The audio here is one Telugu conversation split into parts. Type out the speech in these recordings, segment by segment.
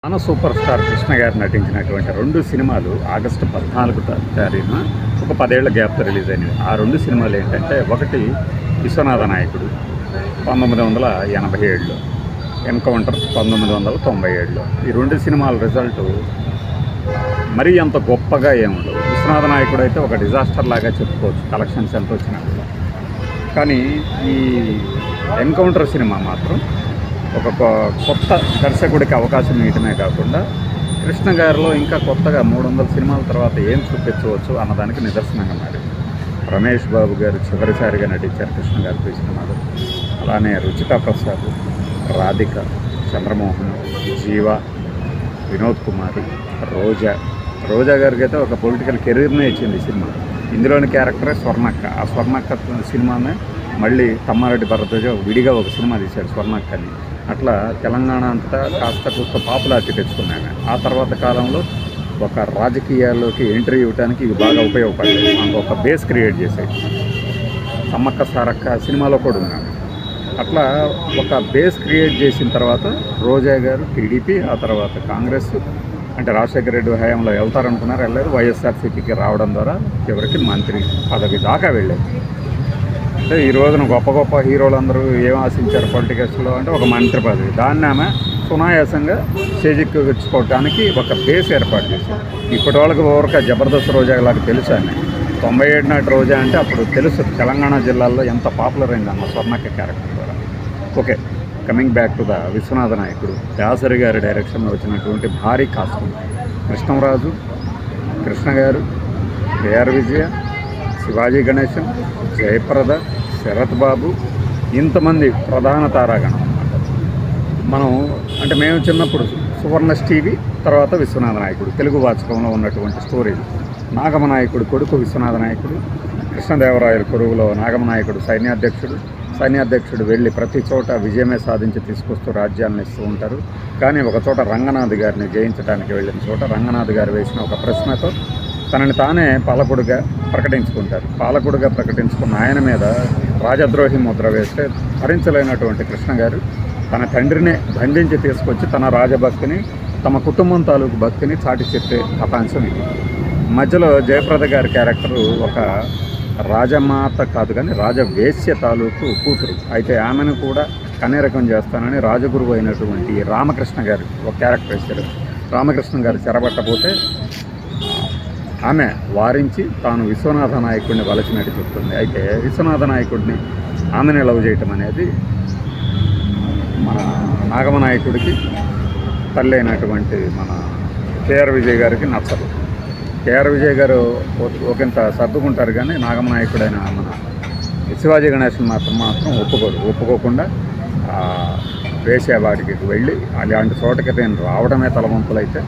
మన సూపర్ స్టార్ కృష్ణ గారు నటించినటువంటి 2 సినిమాలు ఆగస్టు 14 తారీఖున ఒక 10 ఏళ్ల గ్యాప్తో రిలీజ్ అయినవి. ఆ 2 సినిమాలు ఏంటంటే, ఒకటి విశ్వనాథ నాయకుడు 1987లో, ఎన్కౌంటర్ 1997లో. ఈ 2 సినిమాల రిజల్ట్ మరీ అంత గొప్పగా ఏముండవు. విశ్వనాథ నాయకుడు అయితే ఒక డిజాస్టర్ లాగా చెప్పుకోవచ్చు, కలెక్షన్స్ ఎంత వచ్చినా కూడా. కానీ ఈ ఎన్కౌంటర్ సినిమా మాత్రం ఒక కొత్త దర్శకుడికి అవకాశం ఇవ్వడమే కాకుండా, కృష్ణ గారిలో ఇంకా కొత్తగా 300 సినిమాల తర్వాత ఏం చూపించవచ్చు అన్నదానికి నిదర్శనంగా మారింది. రమేష్ బాబు గారు చివరిసారిగా నటించారు కృష్ణ గారితో ఈ సినిమాలో. అలానే రుచితా ప్రసాద్, రాధిక, చంద్రమోహన్, జీవ, వినోద్ కుమార్, రోజా గారికి అయితే ఒక పొలిటికల్ కెరీర్నే ఇచ్చింది ఈ సినిమా. ఇందులోని క్యారెక్టరే స్వర్ణక్క. ఆ స్వర్ణక్క సినిమానే మళ్ళీ తమ్మారెడ్డి భరద్వాజ విడిగా ఒక సినిమా తీశాడు స్వర్ణక్క అని. అట్లా తెలంగాణ అంతా కాస్త పాపులారిటీ తెచ్చుకున్నాను. ఆ తర్వాత కాలంలో ఒక రాజకీయాల్లోకి ఎంట్రీ ఇవ్వడానికి ఇవి బాగా ఉపయోగపడ్డాయి. మనకు ఒక బేస్ క్రియేట్ చేసాయి. సమ్మక్క సారక్క సినిమాలో కూడా ఉన్నాను. అట్లా ఒక బేస్ క్రియేట్ చేసిన తర్వాత రోజా గారు టీడీపీ, ఆ తర్వాత కాంగ్రెస్, అంటే రాజశేఖర రెడ్డి హయాంలో వెళ్తారనుకున్నారు, వెళ్ళలేదు. వైఎస్ఆర్సీపీకి రావడం ద్వారా చివరికి మంత్రి పదవి దాకా వెళ్ళారు. అంటే ఈ రోజున గొప్ప గొప్ప హీరోలందరూ ఏం ఆశించారు పొలిటికల్స్లో అంటే ఒక మంత్రి పదవి. దాన్ని ఆమె సునాయాసంగా చేజిక్కించుకోవడానికి ఒక బేస్ ఏర్పాటు చేశారు. ఇప్పటి వాళ్ళకి ఓరక జబర్దస్త్ రోజా లాగా తెలుసు అని. 97 నాటి రోజా అంటే అప్పుడు తెలుసు తెలంగాణ జిల్లాల్లో ఎంత పాపులర్ అయింది అన్న స్వర్ణక్క క్యారెక్టర్ ద్వారా. Okay, coming back to the Viswanatha Nayakudu. Dasari గారి డైరెక్షన్లో వచ్చినటువంటి భారీ కాస్ట్యూమ్, కృష్ణరాజు, కృష్ణ గారు, కేఆర్ విజయ, శివాజీ గణేశన్, జయప్రద, శరత్ బాబు, ఇంతమంది ప్రధాన తారాగణం అన్నమాట. మనం అంటే మేము చిన్నప్పుడు సువర్ణ టీవీ, తర్వాత విశ్వనాథ నాయకుడు తెలుగు వాచకంలో ఉన్నటువంటి స్టోరీలు. నాగమ నాయకుడు కొడుకు విశ్వనాథ నాయకుడు, కృష్ణదేవరాయల కొరువులో నాగమ నాయకుడు సైన్యాధ్యక్షుడు వెళ్ళి ప్రతి చోట విజయమే సాధించి తీసుకొస్తూ రాజ్యాలను ఇస్తూ ఉంటారు. కానీ ఒక చోట రంగనాథ్ గారిని జయించడానికి వెళ్ళిన చోట రంగనాథ్ గారు వేసిన ఒక ప్రశ్నతో తనని తానే పాలకుడిగా ప్రకటించుకుంటారు. పాలకుడిగా ప్రకటించుకున్న ఆయన మీద రాజద్రోహి ముద్ర వేస్తే భరించలేనటువంటి కృష్ణ గారు తన తండ్రినే బంధించి తీసుకొచ్చి తన రాజభక్తిని, తమ కుటుంబం తాలూకు భక్తిని చాటి చెప్పే కథాంశం ఇది. మధ్యలో జయప్రద గారి క్యారెక్టరు ఒక రాజమాత కాదు కానీ రాజవేశ్య తాలూకు కూతురు. అయితే ఆమెను కూడా కన్యరకం చేస్తానని రాజగురువు అయినటువంటి రామకృష్ణ గారు ఒక క్యారెక్టర్ వేశారు. రామకృష్ణ గారు చెరబట్టపోతే ఆమె వారించి తాను విశ్వనాథ నాయకుడిని వలచినట్టు చెప్తుంది. అయితే విశ్వనాథ నాయకుడిని ఆమెను లవ్ చేయటం అనేది మన నాగమ నాయకుడికి తల్లి అయినటువంటి మన కేఆర్ విజయ్ గారికి నచ్చదు. కేఆర్ విజయ్ గారు ఒకంత సర్దుకుంటారు కానీ నాగమ నాయకుడైన మన శివాజీ గణేశన్ మాత్రం ఒప్పుకోకుండా వేసేవాడికి వెళ్ళి అలాంటి చోటకి నేను రావడమే తలవంపులైతే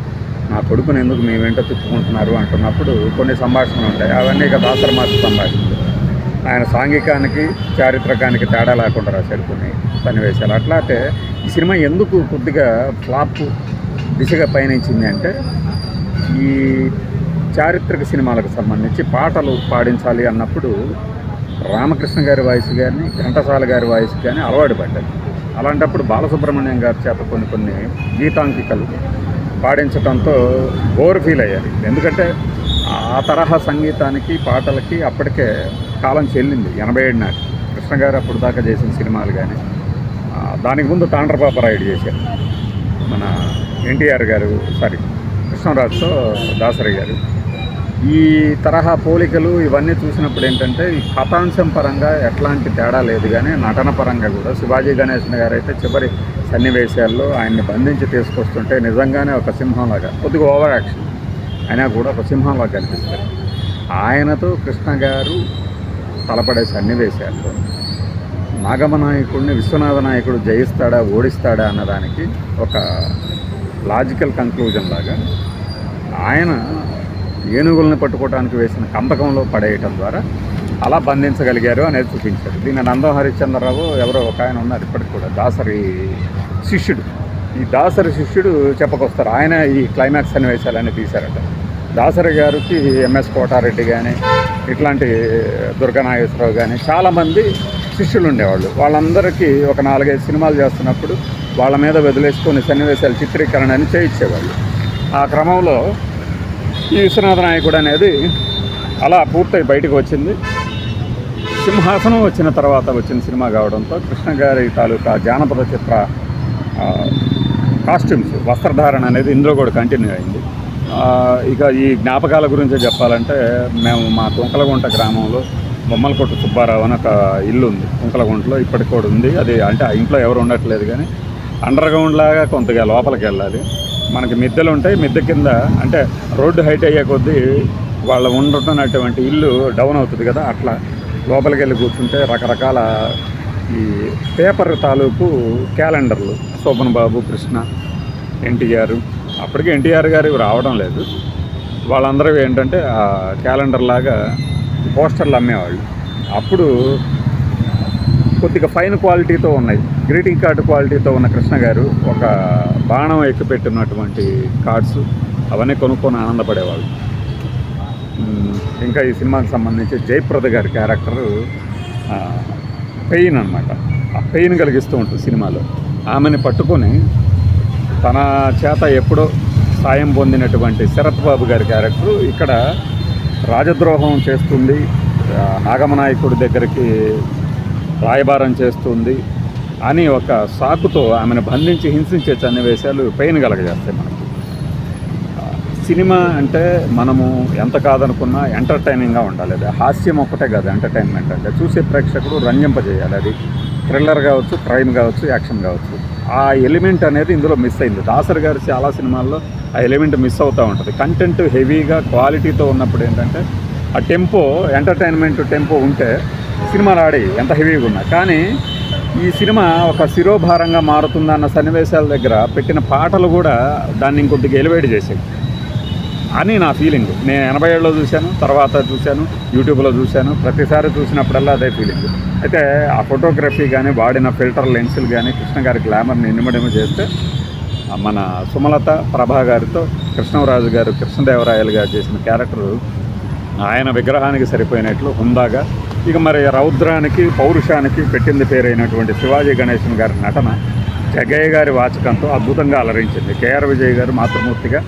నా కొడుకుని ఎందుకు మీ వెంట తిప్పుకుంటున్నారు అంటున్నప్పుడు కొన్ని సంభాషణలు ఉంటాయి. అవన్నీ ఇక దాసరమాస సంభాషణలు. ఆయన సాంఘికానికి చారిత్రకానికి తేడా లేకుండా రాశారు కొన్ని సన్నివేశాలు. అట్లాంటి ఈ సినిమా ఎందుకు కొద్దిగా ఫ్లాప్ దిశగా పయనించింది అంటే, ఈ చారిత్రక సినిమాలకు సంబంధించి పాటలు పాడించాలి అన్నప్పుడు రామకృష్ణ గారి వాయిస్ కానీ ఘంటసాల గారి వాయిస్ కానీ అలవాటు పడ్డారు. అలాంటప్పుడు బాలసుబ్రహ్మణ్యం గారి చేత కొన్ని గీతాంకికలు పాడించడంతో బోర్ ఫీల్ అయ్యారు. ఎందుకంటే ఆ తరహా సంగీతానికి పాటలకి అప్పటికే కాలం చెల్లింది. 87 నాటి కృష్ణ గారు అప్పుడు దాకా చేసిన సినిమాలు కానీ, దానికి ముందు తాండ్రపాపరాయుడు చేశారు మన ఎన్టీఆర్ గారు, కృష్ణరాజుతో దాసరి గారు. ఈ తరహా పోలికలు ఇవన్నీ చూసినప్పుడు ఏంటంటే, ఈ కథాంశం పరంగా ఎట్లాంటి తేడా లేదు కానీ నటన పరంగా కూడా శివాజీ గణేశన్ గారు అయితే చివరి సన్నివేశాల్లో ఆయన్ని బంధించి తీసుకొస్తుంటే నిజంగానే ఒక సింహంలాగా, కొద్దిగా ఓవర్ యాక్షన్ అయినా కూడా ఒక సింహంలాగా కనిపిస్తారు. ఆయనతో కృష్ణ గారు తలపడే సన్నివేశాల్లో నాగమ నాయకుడిని విశ్వనాథ నాయకుడు జయిస్తాడా ఓడిస్తాడా అన్నదానికి ఒక లాజికల్ కంక్లూజన్ లాగా ఆయన ఏనుగులను పట్టుకోవడానికి వేసిన కంపకంలో పడేయటం ద్వారా అలా బంధించగలిగారు అనేది చూపించారు. దీన్ని నందం హరిశ్చంద్రరావు ఎవరో ఒక ఆయన ఉన్నారు ఇప్పటికి కూడా, దాసరి శిష్యుడు. ఈ దాసరి శిష్యుడు చెప్పుకొస్తారు. ఆయన ఈ క్లైమాక్స్ సన్నివేశాలన్నీ తీశారట. దాసరి గారికి ఎంఎస్ కోటారెడ్డి కానీ ఇట్లాంటి దుర్గానాగేశ్వరరావు కానీ చాలామంది శిష్యులు ఉండేవాళ్ళు. వాళ్ళందరికీ ఒక 4-5 సినిమాలు చేస్తున్నప్పుడు వాళ్ళ మీద వదిలేసుకొని సన్నివేశాలు చిత్రీకరణ అని చేయించేవాళ్ళు. ఆ క్రమంలో ఈ విశ్వనాథ నాయకుడు అనేది అలా పూర్తయి బయటకు వచ్చింది. సింహాసనం వచ్చిన తర్వాత వచ్చిన సినిమా కావడంతో కృష్ణ గారి తాలూకా జానపద చిత్ర కాస్ట్యూమ్స్, వస్త్రధారణ అనేది ఇందులో కూడా కంటిన్యూ అయింది. ఇక ఈ జ్ఞాపకాల గురించి చెప్పాలంటే, మేము మా తుంకలగుంట గ్రామంలో బొమ్మలకొట్టు సుబ్బారావు అని ఒక ఇల్లు ఉంది తుంకలగుంటలో, ఇప్పటికి కూడా ఉంది. అది అంటే ఆ ఇంట్లో ఎవరు ఉండట్లేదు, కానీ అండర్ గ్రౌండ్ లాగా కొంతగా లోపలికి వెళ్ళాలి. మనకి మిద్దెలు ఉంటాయి, మిద్దె కింద అంటే రోడ్డు హైట్ అయ్యే కొద్దీ వాళ్ళు ఉంటున్నటువంటి ఇల్లు డౌన్ అవుతుంది కదా, అట్లా లోపలికి వెళ్ళి కూర్చుంటే రకరకాల ఈ పేపర్ తాలూకు క్యాలెండర్లు, శోభన్ బాబు, కృష్ణ, ఎన్టీఆర్, అప్పటికి ఎన్టీఆర్ గారు రావడం లేదు, వాళ్ళందరూ ఏంటంటే ఆ క్యాలెండర్ లాగా పోస్టర్లు అమ్మేవాళ్ళు. అప్పుడు కొద్దిగా ఫైన్ క్వాలిటీతో ఉన్నాయి, గ్రీటింగ్ కార్డు క్వాలిటీతో ఉన్న కృష్ణ గారు ఒక బాణం ఎక్కిపెట్టినటువంటి కార్డ్స్ అవన్నీ కొనుక్కొని ఆనందపడేవాళ్ళు. ఇంకా ఈ సినిమాకి సంబంధించి జయప్రద గారి క్యారెక్టరు పెయిన్ అనమాట. ఆ పెయిన్ కలిగిస్తూ ఉంటుంది సినిమాలో. ఆమెని పట్టుకొని తన చేత ఎప్పుడో సాయం పొందినటువంటి శరత్ బాబు గారి క్యారెక్టరు ఇక్కడ రాజద్రోహం చేస్తుంది, నాగమనాయకుడి దగ్గరికి రాయబారం చేస్తుంది అని ఒక సాకుతో ఆమెను బంధించి హింసించే సన్నివేశాలు పెయిన్ కలగజేస్తాయి మనకు. సినిమా అంటే మనము ఎంత కాదనుకున్నా ఎంటర్టైనింగ్గా ఉండాలి. అది హాస్యం ఒక్కటే కాదు ఎంటర్టైన్మెంట్ అంటే. చూసే ప్రేక్షకుడు రంజింపజేయాలి. అది థ్రిల్లర్ కావచ్చు, క్రైమ్ కావచ్చు, యాక్షన్ కావచ్చు. ఆ ఎలిమెంట్ అనేది ఇందులో మిస్ అయింది. దాసరి గారు చాలా సినిమాల్లో ఆ ఎలిమెంట్ మిస్ అవుతూ ఉంటుంది. కంటెంట్ హెవీగా క్వాలిటీతో ఉన్నప్పుడు ఏంటంటే ఆ టెంపో, ఎంటర్టైన్మెంట్ టెంపో ఉంటే సినిమాలు ఆడి ఎంత హెవీగా ఉన్నా. కానీ ఈ సినిమా ఒక శిరోభారంగా మారుతుందన్న సన్నివేశాల దగ్గర పెట్టిన పాటలు కూడా దాన్ని ఇంకొద్దిగా ఎలివేట్ చేసేవి అని నా ఫీలింగ్. నేను 87లో చూశాను, తర్వాత చూశాను, యూట్యూబ్లో చూశాను. ప్రతిసారి చూసినప్పుడల్లా అదే ఫీలింగ్. అయితే ఆ ఫోటోగ్రఫీ కానీ, వాడిన ఫిల్టర్ లెన్సులు కానీ కృష్ణ గారి గ్లామర్ని ఇనుమడిమ చేస్తే మన సుమలత ప్రభా గారితో కృష్ణరాజు గారు, కృష్ణదేవరాయలు గారు చేసిన క్యారెక్టరు ఆయన విగ్రహానికి సరిపోయినట్లు హుందాగా. ఇక మరి రౌద్రానికి, పౌరుషానికి పెట్టింది పేరైనటువంటి శివాజీ గణేశన్ గారి నటన జగ్గయ్య గారి వాచకంతో అద్భుతంగా అలరించింది. కేఆర్ విజయ్ గారు మాతృమూర్తిగా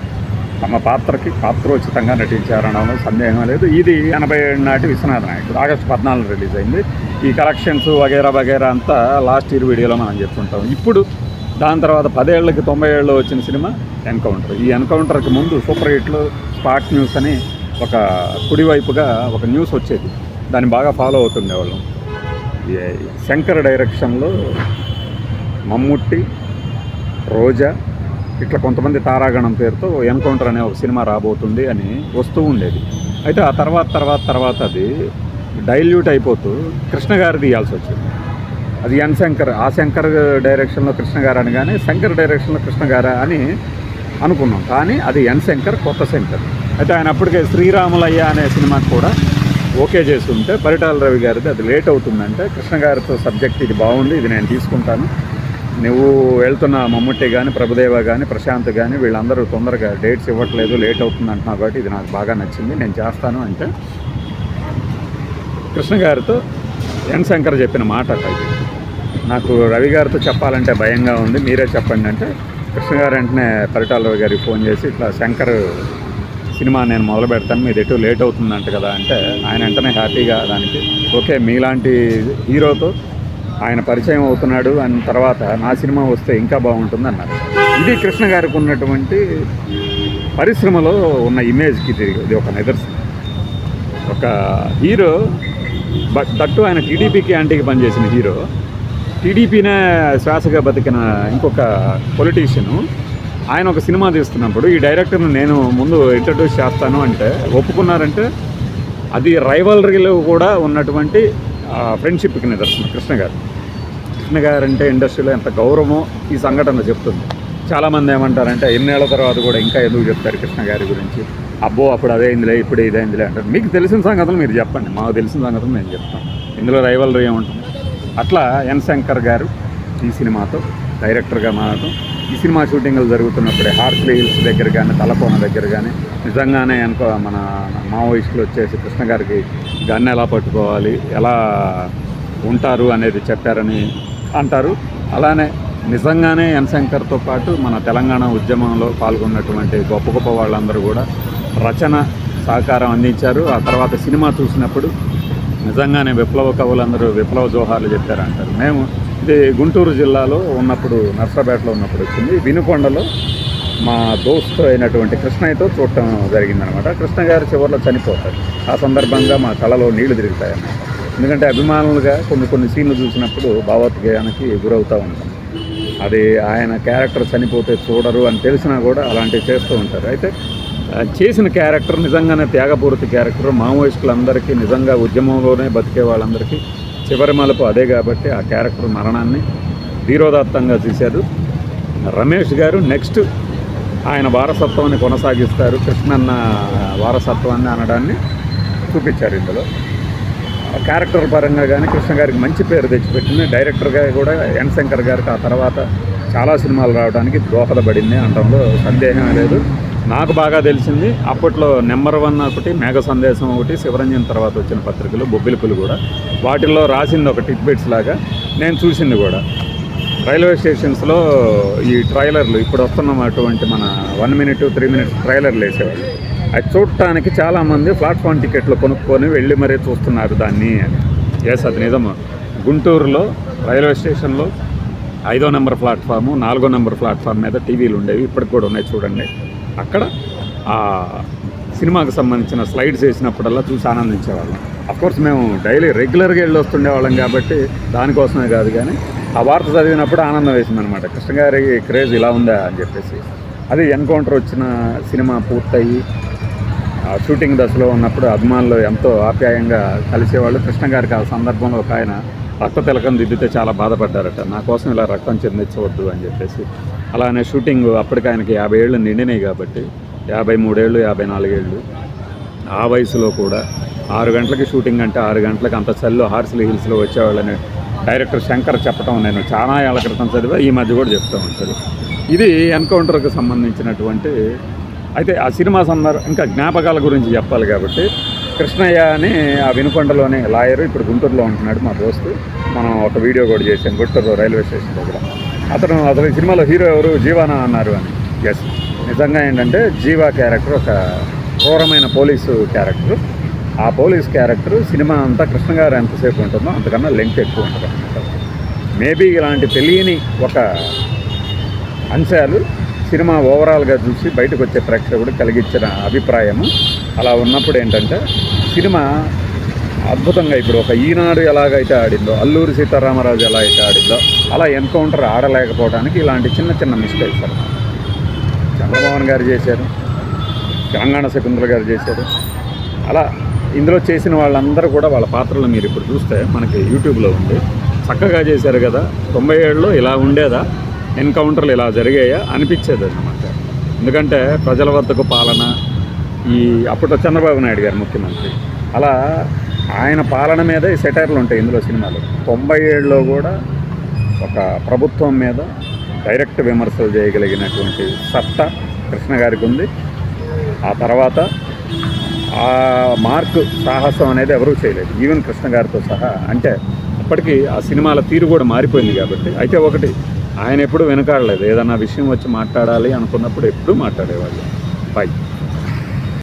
తమ పాత్రకి పాత్రోచితంగా నటించారనడంలో సందేహం లేదు. ఇది 87 నాటి విశ్వనాథ నాయకుడు. ఆగస్టు 14 రిలీజ్ అయింది. ఈ కలెక్షన్స్ వగైరా వగైరా అంతా లాస్ట్ ఇయర్ వీడియోలో మనం చెప్పుకుంటాం. ఇప్పుడు దాని తర్వాత 10 ఏళ్ళకి 90 ఏళ్ళలో వచ్చిన సినిమా ఎన్కౌంటర్. ఈ ఎన్కౌంటర్కి ముందు సూపర్ హిట్లు స్పాట్ న్యూస్ అని ఒక కుడివైపుగా ఒక న్యూస్ వచ్చేది, దాన్ని బాగా ఫాలో అవుతుండేవాళ్ళం. శంకర్ డైరెక్షన్లో మమ్ముట్టి, రోజా, ఇట్లా కొంతమంది తారాగణం పేరుతో ఎన్కౌంటర్ అనే ఒక సినిమా రాబోతుంది అని వస్తూ ఉండేది. అయితే ఆ తర్వాత అది డైల్యూట్ అయిపోతూ కృష్ణ గారు తీయాల్సి వచ్చింది. అది ఎన్ శంకర్, ఆ శంకర్ డైరెక్షన్లో కృష్ణ గారు అనగానే శంకర్ డైరెక్షన్లో కృష్ణ గారు అని అనుకున్నాం. కానీ అది ఎన్ శంకర్, కొత్త శంకర్. అయితే ఆయన అప్పటికే శ్రీరాములయ్య అనే సినిమాకి కూడా ఓకే చేసి ఉంటే పరిటాల రవి గారిది అది లేట్ అవుతుందంటే కృష్ణ గారితో సబ్జెక్ట్ ఇది బాగుంది, ఇది నేను తీసుకుంటాను, నువ్వు వెళ్తున్న మమ్ముట్టి కానీ, ప్రభుదేవ కానీ, ప్రశాంత్ కానీ వీళ్ళందరూ తొందరగా డేట్స్ ఇవ్వట్లేదు, లేట్ అవుతుంది అంటున్నావు కాబట్టి ఇది నాకు బాగా నచ్చింది, నేను చేస్తాను అంటే కృష్ణ గారితో ఎన్ శంకర్ చెప్పిన మాట అది నాకు రవి గారితో చెప్పాలంటే భయంగా ఉంది, మీరే చెప్పండి అంటే కృష్ణ గారు వెంటనే పరిటాల రవి గారికి ఫోన్ చేసి ఇట్లా శంకర్ సినిమా నేను మొదలు పెడతాను, మీరు ఎటు లేట్ అవుతుందంట కదా అంటే ఆయన వెంటనే హ్యాపీగా దానికి ఓకే, మీలాంటి హీరోతో ఆయన పరిచయం అవుతున్నాడు అని తర్వాత నా సినిమా వస్తే ఇంకా బాగుంటుంది అన్నారు. ఇది కృష్ణ గారికి ఉన్నటువంటి పరిశ్రమలో ఉన్న ఇమేజ్కి ఇది ఒక నిదర్శనం. ఒక హీరో దట్టు ఆయన టీడీపీకి యాంటీకి పనిచేసిన హీరో, టీడీపీనే శ్వాసగా బతికిన ఇంకొక పొలిటీషియను ఆయన ఒక సినిమా తీస్తున్నప్పుడు ఈ డైరెక్టర్ని నేను ముందు ఇంట్రడ్యూస్ చేస్తాను అంటే ఒప్పుకున్నారంటే అది రైవలరీలో కూడా ఉన్నటువంటి ఫ్రెండ్షిప్కి నిదర్శనం. కృష్ణ గారు అంటే ఇండస్ట్రీలో ఎంత గౌరవమో ఈ సంఘటన చెప్తుంది. చాలామంది ఏమంటారంటే ఎన్నేళ్ల తర్వాత కూడా ఇంకా ఎందుకు చెప్తారు కృష్ణ గారి గురించి, అబ్బో అప్పుడు అదేందిలే ఇప్పుడు ఇదేందిలే అంటారు. మీకు తెలిసిన సంగతులు మీరు చెప్పండి, మాకు తెలిసిన సంగతులు మేము చెప్తాం, ఇందులో రైవలరీ ఏముంటుంది. అట్లా ఎన్ శంకర్ గారు ఈ సినిమాతో డైరెక్టర్గా మారడం, ఈ సినిమా షూటింగ్లు జరుగుతున్నప్పుడే హార్స్లీ హిల్స్ దగ్గర కానీ, తలకోన దగ్గర కానీ నిజంగానే మన మావోయిస్టులు వచ్చేసి కృష్ణ గారికి గన్ ఎలా పట్టుకోవాలి, ఎలా ఉంటారు అనేది చెప్పారని అంటారు. అలానే నిజంగానే ఎన్ శంకర్తో పాటు మన తెలంగాణ ఉద్యమంలో పాల్గొన్నటువంటి గొప్ప గొప్ప వాళ్ళందరూ కూడా రచన సహకారం అందించారు. ఆ తర్వాత సినిమా చూసినప్పుడు నిజంగానే విప్లవ కవులందరూ విప్లవ జోహార్లు చెప్పారంటారు. మేము ఇది గుంటూరు జిల్లాలో ఉన్నప్పుడు, నర్సరాపేటలో ఉన్నప్పుడు వచ్చింది. వినుకొండలో మా దోస్తు అయినటువంటి కృష్ణయ్యతో చూడటం జరిగిందనమాట. కృష్ణ గారు చివరిలో చనిపోతారు. ఆ సందర్భంగా మా కళలో నీళ్లు తిరుగుతాయన్నమాట. ఎందుకంటే అభిమానులుగా కొన్ని సీన్లు చూసినప్పుడు భావోద్వేగానికి గురవుతూ ఉంటాం. అది ఆయన క్యారెక్టర్ చనిపోతే చూడరు అని తెలిసినా కూడా అలాంటివి చేస్తూ ఉంటారు. అయితే చేసిన క్యారెక్టర్ నిజంగానే త్యాగపూరిత క్యారెక్టర్. మావోయిస్టులందరికీ, నిజంగా ఉద్యమంలోనే బతికే వాళ్ళందరికీ చివరి మలుపు అదే కాబట్టి ఆ క్యారెక్టర్ మరణాన్ని ధీరోదాత్తంగా తీశారు రమేష్ గారు. నెక్స్ట్ ఆయన వారసత్వాన్ని కొనసాగిస్తారు, కృష్ణన్న వారసత్వాన్ని అనడాన్ని చూపించారు ఇందులో. క్యారెక్టర్ పరంగా కానీ కృష్ణ గారికి మంచి పేరు తెచ్చిపెట్టింది. డైరెక్టర్గా కూడా ఎన్ శంకర్ గారికి ఆ తర్వాత చాలా సినిమాలు రావడానికి దోహదపడింది అనడంలో సందేహమే లేదు. నాకు బాగా తెలిసింది అప్పట్లో నెంబర్ 1 ఒకటి, మేఘ సందేశం ఒకటి, శివరంజన్ తర్వాత వచ్చిన పత్రికలు, బొబ్బిలిపులు కూడా, వాటిల్లో రాసింది ఒక టిక్బిట్స్ లాగా నేను చూసింది కూడా. రైల్వే స్టేషన్స్లో ఈ ట్రైలర్లు ఇప్పుడు వస్తున్నటువంటి మన 1 minute 3 minutes ట్రైలర్లు వేసేవాళ్ళు. అది చూడటానికి చాలామంది ప్లాట్ఫామ్ టికెట్లు కొనుక్కొని వెళ్ళి మరీ చూస్తున్నారు దాన్ని. ఎస్, అది నిజము. గుంటూరులో రైల్వే స్టేషన్లో 5వ నెంబర్ ప్లాట్ఫాము, 4వ నెంబర్ ప్లాట్ఫామ్ మీద టీవీలు ఉండేవి, ఇప్పటికి కూడా ఉన్నాయి చూడండి. అక్కడ ఆ సినిమాకి సంబంధించిన స్లైడ్స్ వేసినప్పుడల్లా చూసి ఆనందించేవాళ్ళం. అఫ్కోర్స్ మేము డైలీ రెగ్యులర్గా వెళ్ళి వస్తుండేవాళ్ళం కాబట్టి దానికోసమే కాదు, కానీ ఆ వార్త చదివినప్పుడు ఆనందం వేసిందనమాట. కృష్ణ గారి క్రేజ్ ఇలా ఉందా అని చెప్పేసి. అది ఎన్కౌంటర్ వచ్చిన సినిమా పూర్తయి షూటింగ్ దశలో ఉన్నప్పుడు అభిమానులు ఎంతో ఆప్యాయంగా కలిసేవాళ్ళు. కృష్ణ గారికి ఆ సందర్భంలో ఒక ఆయన రక్త తిలకం దిద్దితే చాలా బాధపడ్డారట, నా కోసం ఇలా రక్తం చెందించవద్దు అని చెప్పేసి. అలానే షూటింగ్ అప్పటికి ఆయనకి 50 ఏళ్ళు నిండినాయి కాబట్టి, 53 ఏళ్ళు 54 ఏళ్ళు ఆ వయసులో కూడా 6 గంటలకి షూటింగ్ అంటే 6 గంటలకు అంత చల్లు హార్స్లీ హిల్స్లో వచ్చేవాళ్ళని డైరెక్టర్ శంకర్ చెప్పడం నేను చాలా ఏళ్ల క్రితం చదివా, ఈ మధ్య కూడా చెప్తూ ఉంటారు. ఇది ఎన్కౌంటర్కి సంబంధించినటువంటి. అయితే ఆ సినిమా ఇంకా జ్ఞాపకాల గురించి చెప్పాలి కాబట్టి, కృష్ణయ్య అని ఆ వినుకొండలోనే లాయరు, ఇప్పుడు గుంటూరులో ఉంటున్నాడు మా దోస్తు. మనం ఒక వీడియో కూడా చేసాం గుంటూరు రైల్వే స్టేషన్ దగ్గర. అసలు ఈ సినిమాలో హీరో ఎవరు, జీవానా అన్నారు అని. ఎస్, నిజంగా ఏంటంటే జీవా క్యారెక్టర్ ఒక క్రూరమైన పోలీసు క్యారెక్టర్. ఆ పోలీస్ క్యారెక్టర్ సినిమా అంతా కృష్ణ గారు ఎంతసేపు ఉంటుందో అంతకన్నా లెంగ్త్ ఎక్కువ ఉంటుంది అనమాట. మేబీ ఇలాంటి తెలియని ఒక అంశాలు సినిమా ఓవరాల్గా చూసి బయటకు వచ్చే ప్రేక్షకుడు కలిగించిన అభిప్రాయము. అలా ఉన్నప్పుడు ఏంటంటే సినిమా అద్భుతంగా, ఇప్పుడు ఒక ఈనాడు ఎలాగైతే ఆడిందో, అల్లూరి సీతారామరాజు ఎలా అయితే ఆడిందో, అలా ఎన్కౌంటర్ ఆడలేకపోవడానికి ఇలాంటి చిన్న మిస్టేక్స్ అన్నమాట. చంద్రమోహన్ గారు చేశారు, తెలంగాణ శకుంతల గారు చేశారు. అలా ఇందులో చేసిన వాళ్ళందరూ కూడా వాళ్ళ పాత్రలు మీరు ఇప్పుడు చూస్తే మనకి యూట్యూబ్లో ఉంది, చక్కగా చేశారు కదా. 97లో ఇలా ఉండేదా, ఎన్కౌంటర్లు ఇలా జరిగాయా అనిపించేది అన్నమాట. ఎందుకంటే ప్రజల వద్దకు పాలన, ఈ అప్పట్లో చంద్రబాబు నాయుడు గారు ముఖ్యమంత్రి, అలా ఆయన పాలన మీద ఈ సెటైర్లు ఉంటాయి ఇందులో సినిమాలు. 97లో కూడా ఒక ప్రభుత్వం మీద డైరెక్ట్ విమర్శలు చేయగలిగినటువంటి సత్తా కృష్ణ గారికి ఉంది. ఆ తర్వాత ఆ మార్కు సాహసం అనేది ఎవరూ చేయలేదు, ఈవెన్ కృష్ణ గారితో సహా. అంటే అప్పటికి ఆ సినిమాల తీరు కూడా మారిపోయింది కాబట్టి. అయితే ఒకటి, ఆయన ఎప్పుడూ వెనకాడలేదు, ఏదన్నా విషయం వచ్చి మాట్లాడాలి అనుకున్నప్పుడు ఎప్పుడూ మాట్లాడేవాళ్ళు. బై.